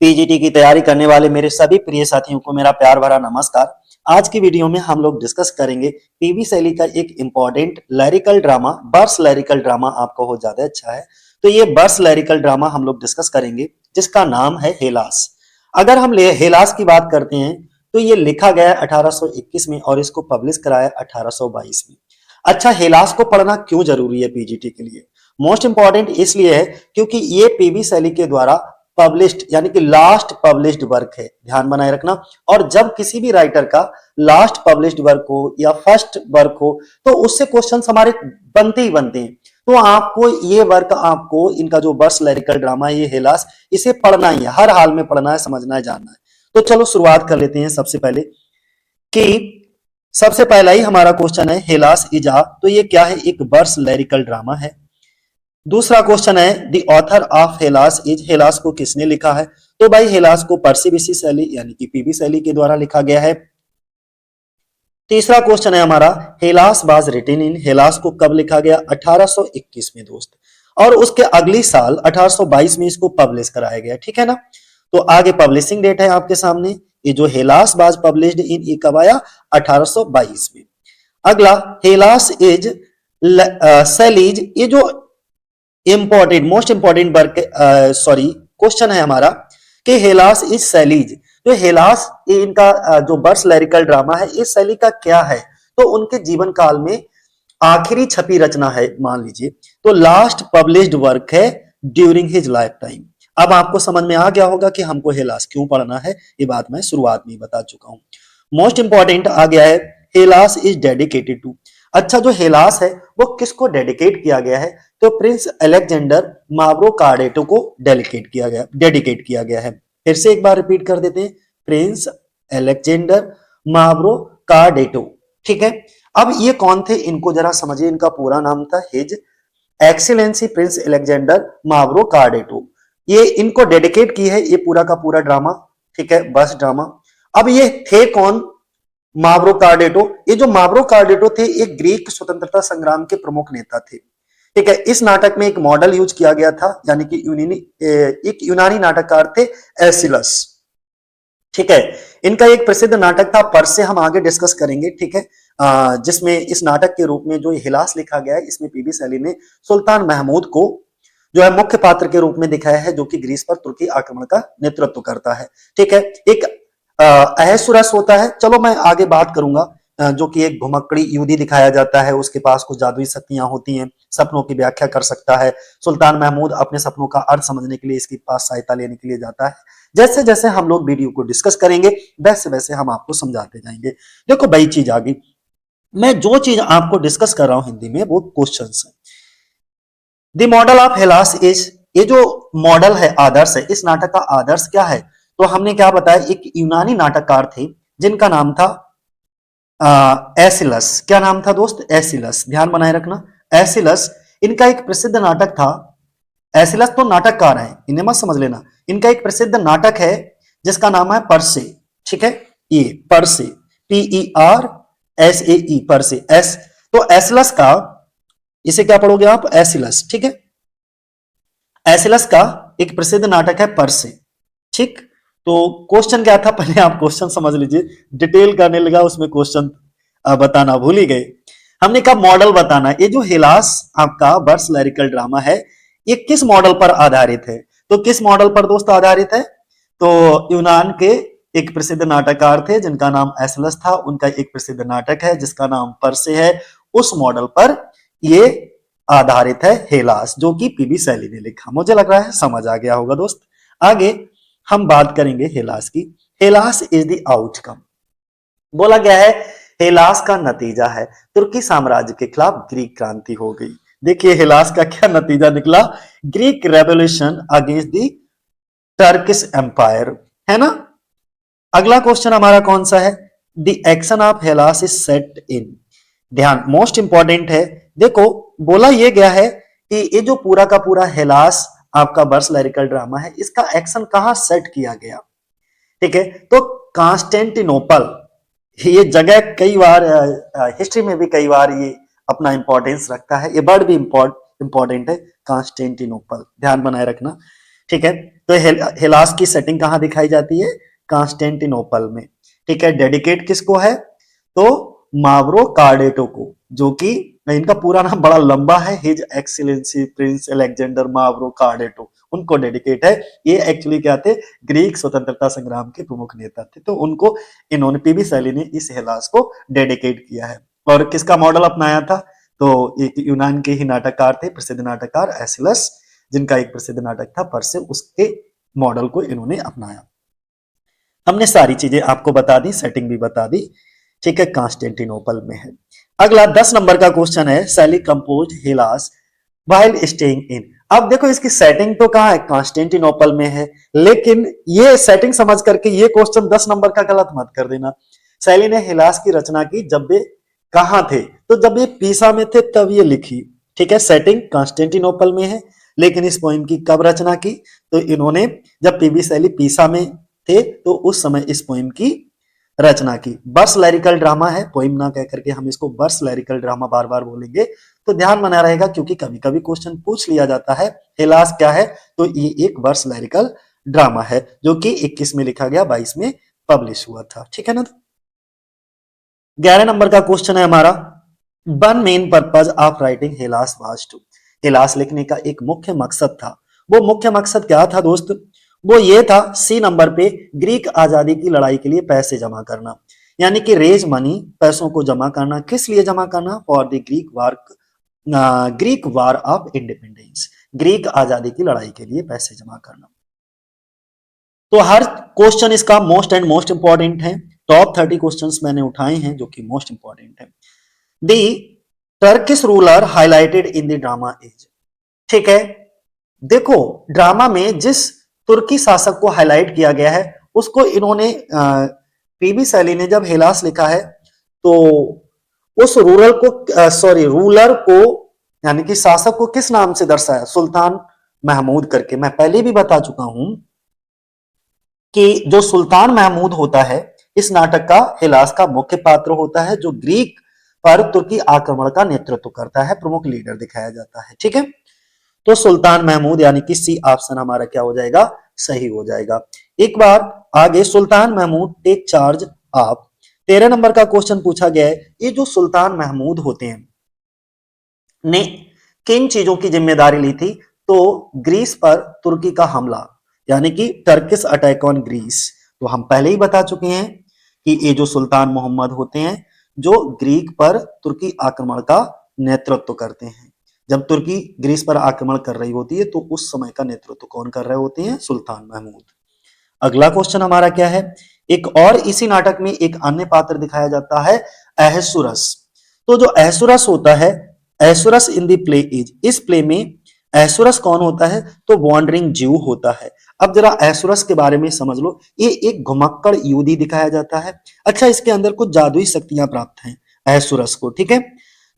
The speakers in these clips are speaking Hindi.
पीजीटी की तैयारी करने वाले मेरे सभी प्रिय साथियों को मेरा प्यार भरा नमस्कार। आज की वीडियो में हम लोग डिस्कस करेंगे पीबी शैली का एक इंपॉर्टेंट लैरिकल ड्रामा, बर्स लैरिकल ड्रामा आपको हो ज्यादा अच्छा है तो ये बर्स लैरिकल ड्रामा हम लोग डिस्कस करेंगे जिसका नाम है हेलास। अगर हम हेलास की बात करते हैं तो ये लिखा गया है 1821 में और इसको पब्लिश कराया 1822 में। अच्छा, हेलास को पढ़ना क्यों जरूरी है पीजीटी के लिए? मोस्ट इंपॉर्टेंट इसलिए है क्योंकि ये पीबी शैली के द्वारा पब्लिश्ड यानी कि लास्ट पब्लिश्ड वर्क है, ध्यान बनाए रखना। और जब किसी भी राइटर का लास्ट पब्लिश्ड वर्क हो या फर्स्ट वर्क हो तो उससे क्वेश्चन हमारे बनते ही बनते हैं। तो आपको ये वर्क, आपको इनका जो बर्स लैरिकल ड्रामा है ये हेलास, इसे पढ़ना ही है, हर हाल में पढ़ना है, समझना है, जानना है। तो चलो शुरुआत कर लेते हैं सबसे पहले कि सबसे पहला ही हमारा क्वेश्चन है हेलास इजा, तो ये क्या है? एक बर्स लैरिकल ड्रामा है। दूसरा क्वेश्चन है the author of Hellas is, Hellas को किसने लिखा है? तो भाई हेलास को पर्सी बिशी शैली यानी कि पीबी शैली के द्वारा लिखा गया है। तीसरा क्वेश्चन है हमारा Hellas was written in, Hellas को कब लिखा गया? 1821 में दोस्त, और उसके अगली साल 1822 में इसको पब्लिश कराया गया, ठीक है ना। तो आगे पब्लिशिंग डेट है आपके सामने, ये जो हेलास वाज पब्लिश्ड इन ये कब आया? 1822 में। अगला हेलास इज सेलीज, ये जो important most important work sorry question है हमारा कि हेलास इज शैलीज, तो हेलास इनका जो बर्स लैरिकल ड्रामा है इस शैली का क्या है? तो उनके जीवन काल में आखिरी छपी रचना है मान लीजिए, तो लास्ट पब्लिश्ड वर्क है ड्यूरिंग हिज लाइफ टाइम। अब आपको समझ में आ गया होगा कि हमको हेलास क्यों पढ़ना है, ये बात मैं शुरुआत में ही बता चुका हूं। मोस्ट इंपॉर्टेंट आ गया है हेलास इज डेडिकेटेड टू। अच्छा, जो हेलास है वो किसको डेडिकेट किया गया है? तो प्रिंस अलेक्जेंडर मावरो कार्डेटो को डेडिकेट किया गया है। फिर से एक बार रिपीट कर देते हैं, प्रिंस अलेक्जेंडर मावरो कार्डेटो, ठीक है। अब ये कौन थे? इनको जरा समझिए, इनका पूरा नाम था हिज एक्सीलेंसी प्रिंस अलेक्जेंडर मावरो कार्डेटो। ये इनको डेडिकेट की है ये पूरा का पूरा ड्रामा, ठीक है, बस ड्रामा। अब ये थे कौन? मावरो कार्डेटो। ये जो मावरो कार्डेटो थे एक ग्रीक स्वतंत्रता संग्राम के प्रमुख नेता थे, ठीक है। इस नाटक में एक मॉडल यूज किया गया था, यानी कि एक यूनानी नाटककार थे एसिलस, ठीक है। इनका एक प्रसिद्ध नाटक था पर्से, हम आगे डिस्कस करेंगे, ठीक है। जिसमें इस नाटक के रूप में जो हिलास लिखा गया है इसमें पीबी शैली ने सुल्तान महमूद को जो है मुख्य पात्र के रूप में दिखाया है, जो कि ग्रीस पर तुर्की आक्रमण का नेतृत्व करता है, ठीक है। एक अहसुरस होता है, चलो मैं आगे बात करूंगा, जो कि एक घुमक्कड़ी यूदी दिखाया जाता है, उसके पास कुछ जादुई शक्तियां होती हैं, सपनों की व्याख्या कर सकता है। सुल्तान महमूद अपने सपनों का अर्थ समझने के लिए इसके पास सहायता लेने के लिए जाता है। जैसे जैसे हम लोग वीडियो को डिस्कस करेंगे वैसे वैसे हम आपको समझाते जाएंगे। देखो बड़ी चीज आ गई, मैं जो चीज आपको डिस्कस कर रहा हूं हिंदी में वो क्वेश्चन है। The model of Hellas is, ये जो मॉडल है, आदर्श है, इस नाटक का आदर्श क्या है? तो हमने क्या बताया, एक यूनानी नाटककार थे जिनका नाम था एसिलस। क्या नाम था दोस्त? एसिलस, ध्यान बनाए रखना, एसिलस। इनका एक प्रसिद्ध नाटक था, एसिलस तो नाटककार है, इन्हें मत समझ लेना। इनका एक प्रसिद्ध नाटक है जिसका नाम है परसे, ठीक है, ये परसे, PERSAE, परसे, एस। तो एसिलस का, इसे क्या पढ़ोगे आप? एसिलस, ठीक है। एसिलस का एक प्रसिद्ध नाटक है परसे, ठीक। तो क्वेश्चन क्या था, पहले आप क्वेश्चन समझ लीजिए, डिटेल करने लगा उसमें क्वेश्चन बताना भूल ही गए। हमने कहा मॉडल बताना, ये जो हेलास आपका बर्स लैरिकल ड्रामा है ये किस मॉडल पर आधारित है? तो किस मॉडल पर दोस्त आधारित है? तो यूनान के एक प्रसिद्ध नाटककार थे जिनका नाम एसिलस था, उनका एक प्रसिद्ध नाटक है जिसका नाम परसे है, उस मॉडल पर ये आधारित है हेलास, जो कि पीबी शैली ने लिखा। मुझे लग रहा है समझ आ गया होगा दोस्त। आगे हम बात करेंगे हेलास की। हेलास इज द आउटकम, बोला गया है हेलास का नतीजा है, तुर्की साम्राज्य के खिलाफ ग्रीक क्रांति हो गई। देखिए हेलास का क्या नतीजा निकला, Greek revolution against the Turkish empire, है ना। अगला क्वेश्चन हमारा कौन सा है? The action of Hellas is set in, ध्यान मोस्ट इंपॉर्टेंट है। देखो बोला यह गया है कि ये जो पूरा का पूरा हेलास आपका बर्स लैरिकल ड्रामा है इसका एक्शन कहां सेट किया गया, ठीक है। तो कॉन्स्टेंटिनोपल, ये जगह कई बार हिस्ट्री में भी कई बार ये अपना इंपॉर्टेंस रखता है, ये वर्ड भी इंपॉर्टेंट है, कॉन्स्टेंटिनोपल, ध्यान बनाए रखना। ठीक है। तो हेलास की सेटिंग कहां दिखाई जाती है? कॉन्स्टेंटिनोपल में। ठीक है। डेडिकेट किसको है? तो मावरो कार्डेटो को, जो कि इनका पूरा नाम बड़ा लंबा है, हिज एक्सीलेंसी प्रिंस अलेक्जेंडर मावरो कार्डेटो, उनको डेडिकेट है। ये एक्चुअली क्या थे? ग्रीक स्वतंत्रता संग्राम के प्रमुख नेता थे, तो उनको इन्होंने, पीबी शैली ने इस हेलास को डेडिकेट किया है। और किसका मॉडल अपनाया था? तो एक यूनान के ही नाटककार थे, प्रसिद्ध नाटककार एसिलस, जिनका एक प्रसिद्ध नाटक था परसे, उसके मॉडल को इन्होंने अपनाया। हमने सारी चीजें आपको बता दी, सेटिंग भी बता दी। ठीक है। कॉन्स्टेंटिनोपल में है। अगला 10 नंबर का क्वेश्चन है, Shelley compose Hellas while staying in. अब देखो इसकी सेटिंग तो कहां है? कॉन्स्टेंटिनोपल में है, लेकिन ये सेटिंग समझ करके ये क्वेश्चन 10 नंबर का गलत मत कर देना। सैली ने हेलास की रचना की जब वे कहां थे? तो जब ये पीसा में थे तब ये लिखी। ठीक है। सेटिंग कॉन्स्टेंटिनोपल में है, लेकिन इस पोइम की कब रचना की? तो इन्होंने जब पीबी शैली पीसा में थे तो उस समय इस पोइम की रचना की। बर्स लैरिकल ड्रामा है, पोइम ना कह करके हम इसको बर्स लैरिकल ड्रामा बार बार बोलेंगे, तो ध्यान बना रहेगा, क्योंकि कभी कभी क्वेश्चन पूछ लिया जाता है हेलास क्या है, तो ये एक वर्स लैरिकल ड्रामा है, जो कि 21 में लिखा गया, 22 में पब्लिश हुआ था। ठीक है ना। 11 नंबर का क्वेश्चन है हमारा, one main purpose of writing Hellas was to. Hellas लिखने का एक मुख्य मकसद था। वो मुख्य मकसद क्या था दोस्त? वो ये था, सी नंबर पे, ग्रीक आजादी की लड़ाई के लिए पैसे जमा करना, यानी कि रेज मनी, पैसों को जमा करना। किस लिए जमा करना? For the Greek war of independence, Greek आजादी की लड़ाई के लिए पैसे जमा करना। तो हर क्वेश्चन इसका मोस्ट एंड मोस्ट इंपॉर्टेंट है। टॉप 30 क्वेश्चंस मैंने उठाए हैं जो कि मोस्ट इंपॉर्टेंट है। The Turkish ruler highlighted in the drama as. ठीक है। देखो, ड्रामा में जिस तुर्की शासक को हाईलाइट किया गया है, उसको इन्होंने, पीबी शैली ने जब हेलास लिखा है, तो उस रूलर को, यानी कि शासक को किस नाम से दर्शाया? सुल्तान महमूद करके। मैं पहले भी बता चुका हूं कि जो सुल्तान महमूद होता है, इस नाटक का हेलास का मुख्य पात्र होता है, जो ग्रीक पर तुर्की आक्रमण का नेतृत्व करता है, प्रमुख लीडर दिखाया जाता है। ठीक है। तो सुल्तान महमूद, यानी कि सी ऑप्शन हमारा क्या हो जाएगा? सही हो जाएगा। एक बार आगे, Sultan Mahmud take charge of. 13 number का क्वेश्चन पूछा गया है, ये जो सुल्तान महमूद होते हैं ने किन चीजों की जिम्मेदारी ली थी? तो ग्रीस पर तुर्की का हमला, यानी कि टर्किश अटैक ऑन ग्रीस। तो हम पहले ही बता चुके हैं कि ये जो सुल्तान मोहम्मद होते हैं, जो ग्रीक पर तुर्की आक्रमण का नेतृत्व करते हैं। जब तुर्की ग्रीस पर आक्रमण कर रही होती है, तो उस समय का नेतृत्व कौन कर रहे होते हैं? सुल्तान महमूद। अगला क्वेश्चन हमारा क्या है? एक और इसी नाटक में एक अन्य पात्र दिखाया जाता है, अहसुरस। तो जो अहसुरस होता है, अहसुरस इन द प्ले इज, इस प्ले में अहसुरस कौन होता है? तो वॉन्डरिंग ज्यू होता है। अब जरा अहसुरस के बारे में समझ लो। ये एक घुमक्कड़ यहूदी दिखाया जाता है। अच्छा, इसके अंदर कुछ जादुई शक्तियां प्राप्त हैं अहसुरस को। ठीक है।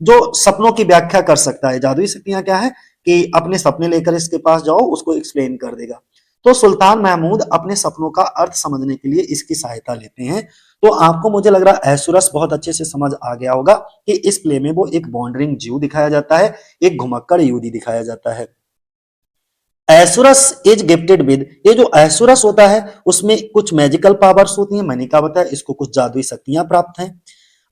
जो सपनों की व्याख्या कर सकता है। जादुई शक्तियां क्या है? कि अपने सपने लेकर इसके पास जाओ, उसको एक्सप्लेन कर देगा। तो सुल्तान महमूद अपने सपनों का अर्थ समझने के लिए इसकी सहायता लेते हैं। तो आपको, मुझे लग रहा है अहसुरस बहुत अच्छे से समझ आ गया होगा कि इस प्ले में वो एक वॉन्डरिंग ज्यू दिखाया जाता है, एक घुमक्कड़ यहूदी दिखाया जाता है। एसुरस इज गिफ्टेड विद, ये जो एसुरस होता है उसमें कुछ मैजिकल पावर्स होती हैं, मैंने कहा बताया, इसको कुछ जादुई शक्तियां प्राप्त हैं।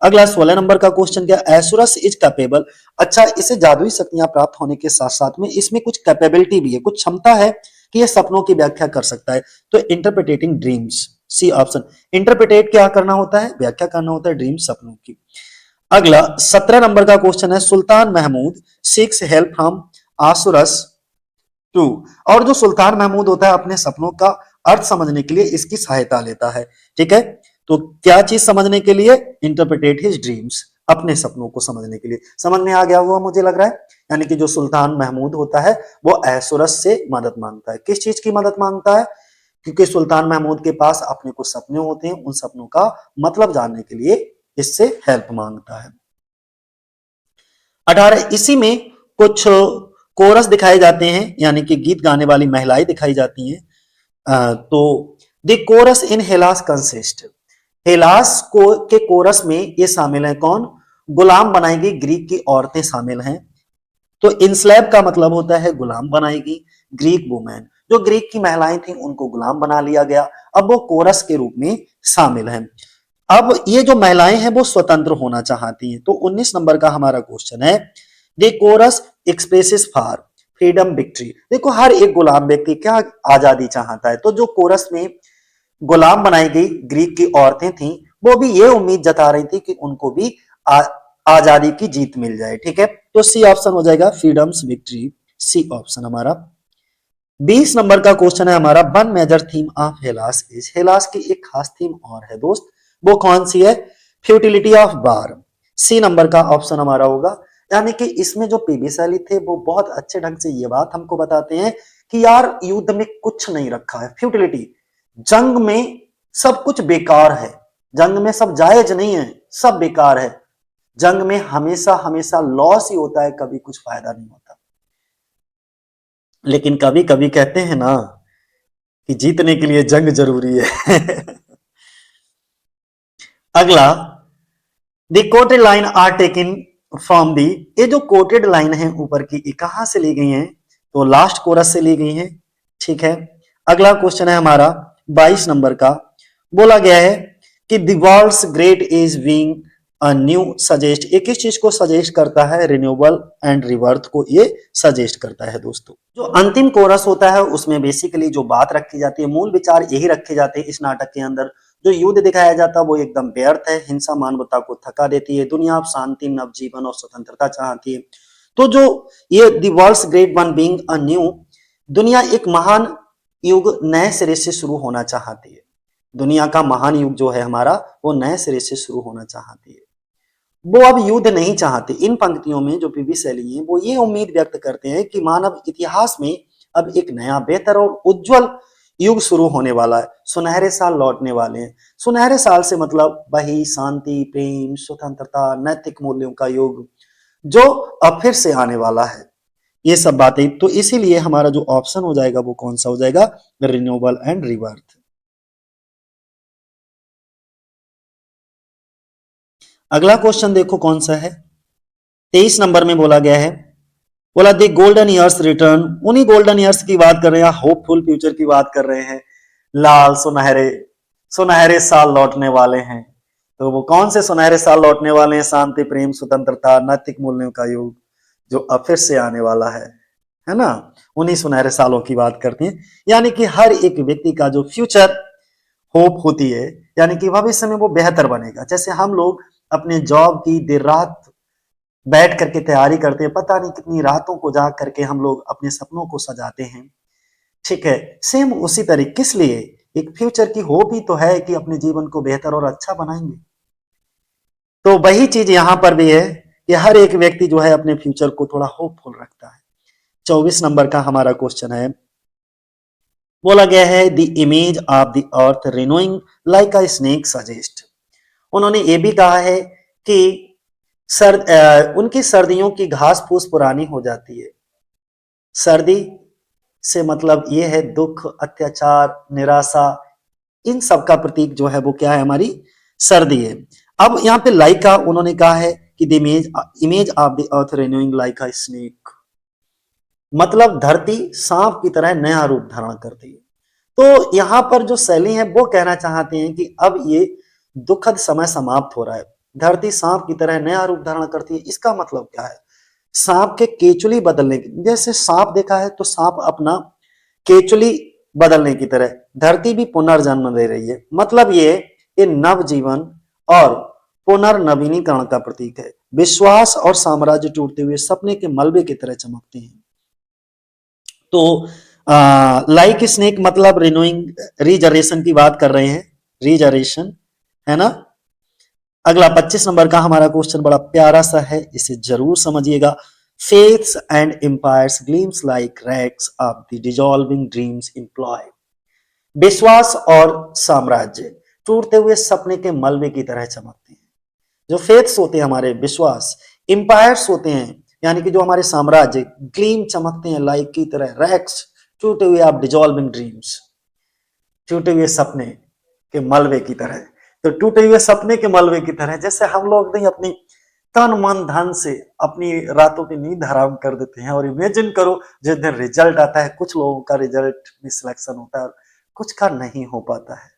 अगला 16 नंबर का क्वेश्चन क्या? एसुरस इज कैपेबल। अच्छा, इसे जादुई शक्तियां प्राप्त होने के साथ साथ में इसमें कुछ कैपेबिलिटी भी है, कुछ क्षमता है कि यह सपनों की व्याख्या कर सकता है। तो interpreting dreams, C option. Interpret क्या करना होता है? व्याख्या करना होता है ड्रीम, सपनों की। अगला 17 नंबर का क्वेश्चन है, Sultan Mahmud seeks help from Ahasuerus to. और जो सुल्तान महमूद होता है, अपने सपनों का अर्थ समझने के लिए इसकी सहायता लेता है। ठीक है। तो क्या चीज समझने के लिए? इंटरप्रिटेट हिज ड्रीम्स, अपने सपनों को समझने के लिए। समझ में आ गया हुआ मुझे लग रहा है। यानी कि जो सुल्तान महमूद होता है, वो अहसुरस से मदद मांगता है। किस चीज की मदद मांगता है? क्योंकि सुल्तान महमूद के पास अपने कुछ सपने होते हैं, उन सपनों का मतलब जानने के लिए इससे हेल्प मांगता है। 18, इसी में कुछ कोरस दिखाए जाते हैं, यानी कि गीत गाने वाली महिलाएं दिखाई जाती हैं। तो the coarse in Hellas consist, Hellas को के कोरस में ये शामिल है कौन? गुलाम बनाई गई ग्रीक की औरतें शामिल हैं। तो इंस्लेव का मतलब होता है गुलाम बनाई गई ग्रीक वुमेन। जो ग्रीक की महिलाएं थी उनको गुलाम बना लिया गया, अब वो कोरस के रूप में शामिल हैं। अब ये जो महिलाएं हैं वो स्वतंत्र होना चाहती हैं। तो 19 नंबर का हमारा क्वेश्चन है, the coarse expresses for freedom victory. देखो हर एक गुलाम व्यक्ति क्या आजादी चाहता है, तो जो कोरस में गुलाम बनाई गई ग्रीक की औरतें थीं वो भी ये उम्मीद जता रही थी कि उनको भी आजादी की जीत मिल जाए। ठीक है, तो सी ऑप्शन हो जाएगा फ्रीडम्स विक्ट्री, सी ऑप्शन हमारा। 20 नंबर का क्वेश्चन है हमारा, one major theme of Hellas is. Hellas की एक खास थीम और है दोस्त, वो कौन सी है? Futility of war. C number का ऑप्शन हमारा होगा। यानी कि इसमें जो पीबी शैली थे वो बहुत अच्छे ढंग से ये बात हमको बताते हैं कि यार युद्ध में कुछ नहीं रखा है, फ्यूटिलिटी, जंग में सब कुछ बेकार है, जंग में सब जायज नहीं है, सब बेकार है, जंग में हमेशा हमेशा लॉस ही होता है, कभी कुछ फायदा नहीं होता। लेकिन कभी कभी कहते हैं ना कि जीतने के लिए जंग जरूरी है। अगला, the quoted line are taken from the. ये जो कोटेड लाइन है ऊपर की, ये कहां से ली गई है? तो लास्ट कोरस से ली गई है। ठीक है, अगला क्वेश्चन है हमारा 22 नंबर का, बोला गया है कि the world's great is being a new suggest. ये किस चीज को सजेस्ट करता है? रिन्यूएबल एंड रिवर्थ को ये सजेस्ट करता है दोस्तों। जो अंतिम कोरस होता है उसमें बेसिकली जो बात रखी जाती है, मूल विचार यही रखे जाते हैं इस नाटक के अंदर। जो युद्ध दिखाया जाता है वो एकदम व्यर्थ है, हिंसा मानवता को थका देती है, दुनिया अब शांति, नवजीवन और स्वतंत्रता चाहती है। तो जो ये the world's great one being a new, दुनिया एक महान युग नए सिरे से शुरू होना चाहती है। दुनिया का महान युग जो है हमारा वो नए सिरे से शुरू होना चाहती है, वो अब युद्ध नहीं चाहते। इन पंक्तियों में जो पीबी शैली है वो ये उम्मीद व्यक्त करते हैं कि मानव इतिहास में अब एक नया बेहतर और उज्जवल युग शुरू होने वाला है, सुनहरे साल लौटने वाले हैं। सुनहरे साल से मतलब वही शांति, प्रेम, स्वतंत्रता, नैतिक मूल्यों का युग जो अब फिर से आने वाला है, ये सब बातें। तो इसीलिए हमारा जो ऑप्शन हो जाएगा वो कौन सा हो जाएगा? Renewable and रिवर्थ। अगला क्वेश्चन देखो कौन सा है, 23 नंबर में बोला गया है, बोला दी गोल्डन ईयर्स रिटर्न। उन्हीं गोल्डन ईयर्स की बात कर रहे हैं, होपफुल फ्यूचर की बात कर रहे हैं, लाल सुनहरे सुनहरे साल लौटने वाले हैं। तो वो कौन से सुनहरे साल लौटने वाले हैं? शांति, प्रेम, स्वतंत्रता, नैतिक मूल्यों का युग जो अब फिर से आने वाला है ना? उन्हीं सुनहरे सालों की बात करते हैं। यानी कि हर एक व्यक्ति का जो फ्यूचर होप होती है, यानी कि भविष्य में वो बेहतर बनेगा। जैसे हम लोग अपने जॉब की देर रात बैठ करके तैयारी करते हैं, पता नहीं कितनी रातों को जाग करके हम लोग अपने सपनों को सजाते हैं। ठीक है, सेम उसी तरीके, किस लिए? एक फ्यूचर की होप ही तो है कि अपने जीवन को बेहतर और अच्छा बनाएंगे। तो वही चीज यहां पर भी है कि हर एक व्यक्ति जो है अपने फ्यूचर को थोड़ा होपफुल रखता है। 24 नंबर का हमारा क्वेश्चन है, बोला गया है the image of the earth renewing like a snake suggest. उन्होंने ये भी कहा है कि उनकी सर्दियों की घास फूस पुरानी हो जाती है। सर्दी से मतलब ये है दुख, अत्याचार, निराशा, इन सब का प्रतीक जो है वो क्या है? हमारी सर्दी है। अब यहाँ पे लाइक का उन्होंने कहा है कि the image of the earth renewing like a snake, मतलब धरती सांप की तरह नया रूप धारण करती है। तो यहाँ पर जो शैली है वो कहना चाहते हैं कि अब ये दुखद समय समाप्त हो रहा है, धरती सांप की तरह नया रूप धारण करती है। इसका मतलब क्या है? सांप के केचुली बदलने की, जैसे सांप देखा है तो सांप अपना केचुली बदलने की तरह धरती भी पुनर्जन्म दे रही है। मतलब ये नव जीवन और पुनर्नवीनीकरण का प्रतीक है। विश्वास और साम्राज्य टूटते हुए सपने के मलबे की तरह चमकते हैं। तो लाइक स्नेक मतलब रिनोइंग, रीजनरेशन की बात कर रहे हैं, रीजनरेशन, है ना? अगला 25 नंबर का हमारा क्वेश्चन बड़ा प्यारा सा है, इसे जरूर समझिएगा। Faiths and empires gleams like wrecks of the dissolving dreams employ. विश्वास और साम्राज्य टूटते हुए सपने के मलबे की तरह चमकते हैं। जो फेथ्स होते हैं हमारे विश्वास, एम्पायर्स होते हैं यानी कि जो हमारे साम्राज्य, ग्लीम चमकते हैं लाइक की तरह, रैक्स टूटे हुए आप डिसॉल्विंग ड्रीम्स, टूटे हुए सपने के मलबे की तरह। तो टूटे हुए सपने के मलबे की तरह जैसे हम लोग नहीं अपनी तन मन धन से अपनी रातों की नींद हराम कर देते हैं। और इमेजिन करो जिस दिन रिजल्ट आता है, कुछ लोगों का रिजल्ट में सिलेक्शन होता है, कुछ का नहीं हो पाता है,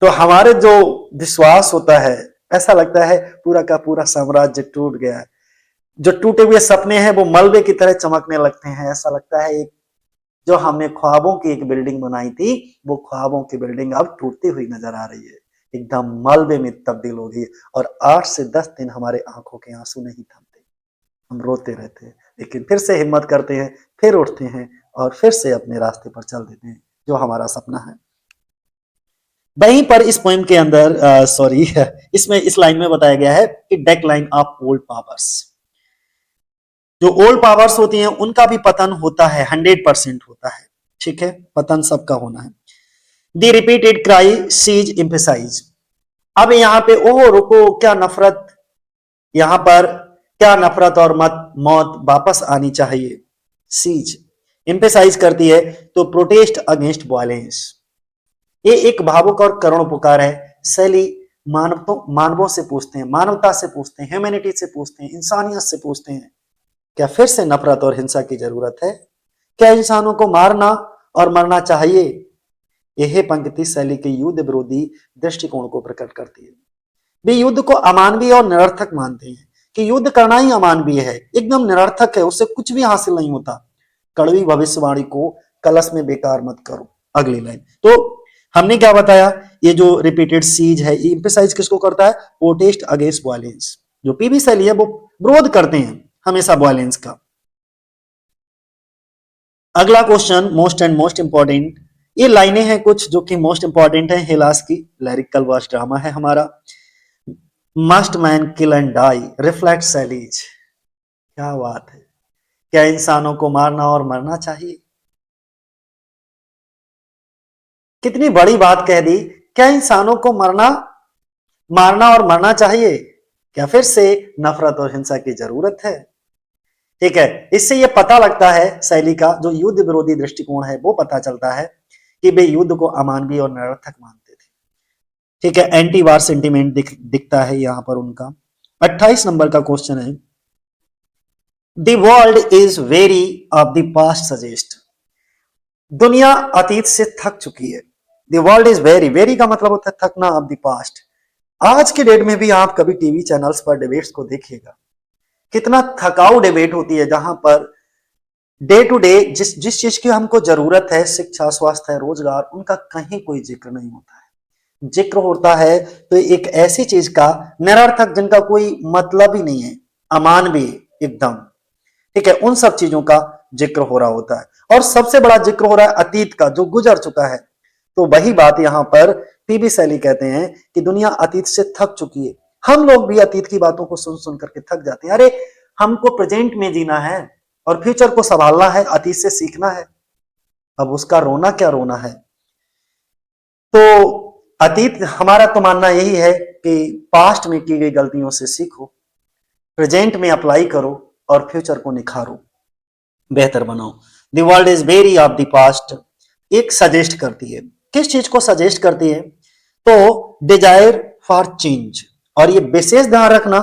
तो हमारे जो विश्वास होता है, ऐसा लगता है पूरा का पूरा साम्राज्य टूट गया है। जो टूटे हुए सपने हैं वो मलबे की तरह चमकने लगते हैं। ऐसा लगता है एक जो हमने ख्वाबों की एक बिल्डिंग बनाई थी, वो ख्वाबों की बिल्डिंग अब टूटती हुई नजर आ रही है, एकदम मलबे में तब्दील हो गई। और 8 से 10 दिन हमारे आंखों के आंसू नहीं थमते, हम रोते रहते हैं, लेकिन फिर से हिम्मत करते हैं, फिर उठते हैं और फिर से अपने रास्ते पर चल देते हैं जो हमारा सपना है। वहीं पर इस पोएम के अंदर सॉरी इसमें इस लाइन में बताया गया है कि डेक्लाइन ऑफ ओल्ड पावर्स, जो ओल्ड पावर्स होती हैं उनका भी पतन होता है, 100% होता है, ठीक है, पतन सबका होना है। The repeated cry sees emphasize, अब यहाँ पे ओह रुको क्या नफरत, यहां पर क्या नफरत और मौत वापस आनी चाहिए। सीज एम्फेसाइज करती है तो प्रोटेस्ट अगेंस्ट वायलेंस, ये एक भावुक और करुण पुकार है। शैली मानवों से पूछते हैं, मानवता से पूछते हैं, ह्यूमैनिटी से पूछते हैं, इंसानियत से पूछते हैं, क्या फिर से नफरत और हिंसा की जरूरत है? क्या इंसानों को मारना और मरना चाहिए? यह पंक्ति शैली के युद्ध विरोधी दृष्टिकोण को प्रकट करती है। वे युद्ध को अमानवीय और निरर्थक मानते हैं कि युद्ध करना ही अमानवीय है, एकदम निरर्थक है, उससे कुछ भी हासिल नहीं होता। कड़वी भविष्यवाणी को कलश में बेकार मत करो। अगली लाइन, तो हमने क्या बताया, ये जो रिपीटेड सीज है ये एम्फेसाइज किसको करता है, प्रोटेस्ट अगेंस्ट वायलेंस। जो पीवी शैली है वो विरोध करते हैं हमेशा वायलेंस का। अगला question most and most important, ये लाइनें हैं कुछ जो कि मोस्ट इंपॉर्टेंट है हेलास की, लिरिकल वर्स ड्रामा है हमारा। Must man kill and die reflect Shelley's, क्या बात है, क्या इंसानों को मारना और मरना चाहिए? कितनी बड़ी बात कह दी, क्या इंसानों को मारना और मरना चाहिए? क्या फिर से नफरत और हिंसा की जरूरत है? ठीक है, इससे यह पता लगता है शैली का जो युद्ध विरोधी दृष्टिकोण है वो पता चलता है कि वे युद्ध को अमानवीय और निरर्थक मानते थे। ठीक है, एंटी वार सेंटिमेंट दिखता है यहां पर उनका। 28 नंबर का क्वेश्चन है, the world is very of the past suggest, दुनिया अतीत से थक चुकी है। The world is very, very का मतलब होता है थकना, ऑफ द पास्ट। आज के डेट में भी आप कभी टीवी चैनल्स पर डिबेट्स को देखिएगा, कितना थकाऊ डिबेट होती है, जहां पर डे टू डे जिस जिस चीज की हमको जरूरत है, शिक्षा, स्वास्थ्य, रोजगार, उनका कहीं कोई जिक्र नहीं होता है। जिक्र होता है तो एक ऐसी चीज का निरर्थक, जिनका कोई मतलब ही नहीं है, अमानवीय एकदम, ठीक है, उन सब चीजों का जिक्र हो रहा होता है। और सबसे बड़ा जिक्र हो रहा है अतीत का जो गुजर चुका है। तो वही बात यहां पर पीबी शैली कहते हैं कि दुनिया अतीत से थक चुकी है। हम लोग भी अतीत की बातों को सुन सुन करके थक जाते हैं। अरे हमको प्रेजेंट में जीना है और फ्यूचर को संभालना है, अतीत से सीखना है, अब उसका रोना क्या रोना है। तो अतीत, हमारा तो मानना यही है कि पास्ट में की गई गलतियों से सीखो, प्रेजेंट में अप्लाई करो और फ्यूचर को निखारो, बेहतर बनाओ। The world is very of the past एक सजेस्ट करती है, किस चीज को सजेस्ट करती है, तो डिजायर फॉर चेंज। और ये विशेष ध्यान रखना,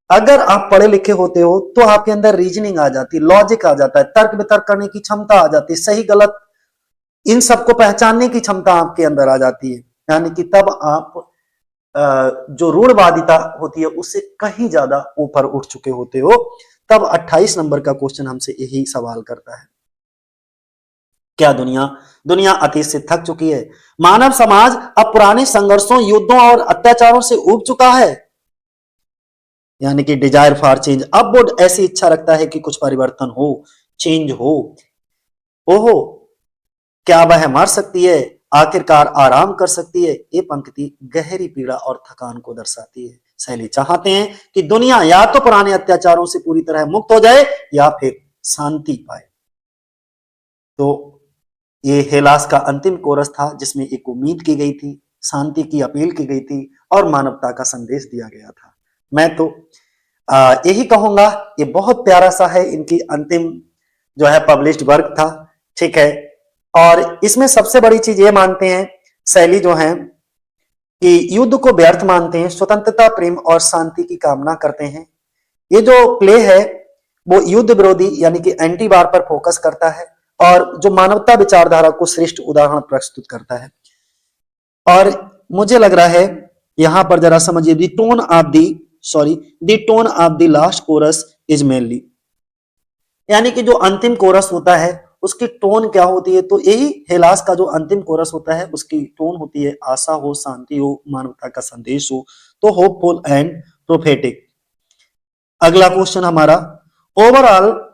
अगर आप पढ़े लिखे होते हो तो आपके अंदर रीजनिंग आ जाती है, लॉजिक आ जाता है, तर्क वितर्क करने की क्षमता आ जाती है, सही गलत इन सबको पहचानने की क्षमता आपके अंदर आ जाती है। यानी कि तब आप जो रूढ़वादिता होती है उससे कहीं ज्यादा ऊपर उठ चुके होते हो। तब 28 नंबर का क्वेश्चन हमसे यही सवाल करता है, क्या दुनिया अतीत से थक चुकी है? मानव समाज अब पुराने संघर्षों, युद्धों और अत्याचारों से ऊब चुका है? यानी कि डिजायर फॉर चेंज, अब वो ऐसी इच्छा रखता है कि कुछ परिवर्तन हो, चेंज हो। ओहो, क्या वह मर सकती है, आखिरकार आराम कर सकती है? ये पंक्ति गहरी पीड़ा और थकान को दर्शाती है। शैली चाहते हैं कि दुनिया या तो पुराने अत्याचारों से पूरी तरह मुक्त हो जाए या फिर शांति पाए। तो ये हेलास का अंतिम कोरस था जिसमें एक उम्मीद की गई थी, शांति की अपील की गई थी और मानवता का संदेश दिया गया था। मैं तो यही कहूंगा, ये बहुत प्यारा सा है, इनकी अंतिम जो है पब्लिश्ड वर्क था, ठीक है। और इसमें सबसे बड़ी चीज ये मानते हैं शैली जो है कि युद्ध को व्यर्थ मानते हैं, स्वतंत्रता, प्रेम और शांति की कामना करते हैं। ये जो प्ले है वो युद्ध विरोधी यानी कि एंटी वार पर फोकस करता है और जो मानवता विचारधारा को श्रेष्ठ उदाहरण प्रस्तुत करता है। और मुझे लग रहा है यहां पर जरा समझिए, the tone of the last chorus is mainly, यानी कि जो अंतिम कोरस होता है उसकी टोन क्या होती है, तो यही हेलास का जो अंतिम कोरस होता है उसकी टोन होती है आशा हो, शांति हो, मानवता का संदेश हो, तो होपफुल एंड प्रोफेटिक। अगला क्वेश्चन हमारा, ओवरऑल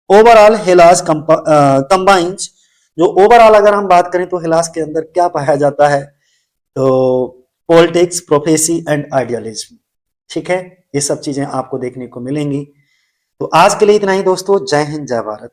ओवरऑल हेलास कंबाइंस, जो ओवरऑल अगर हम बात करें तो हेलास के अंदर क्या पाया जाता है, तो पॉलिटिक्स, प्रोफेसी एंड आइडियलिज्म। ठीक है, ये सब चीजें आपको देखने को मिलेंगी। तो आज के लिए इतना ही दोस्तों, जय हिंद जय भारत।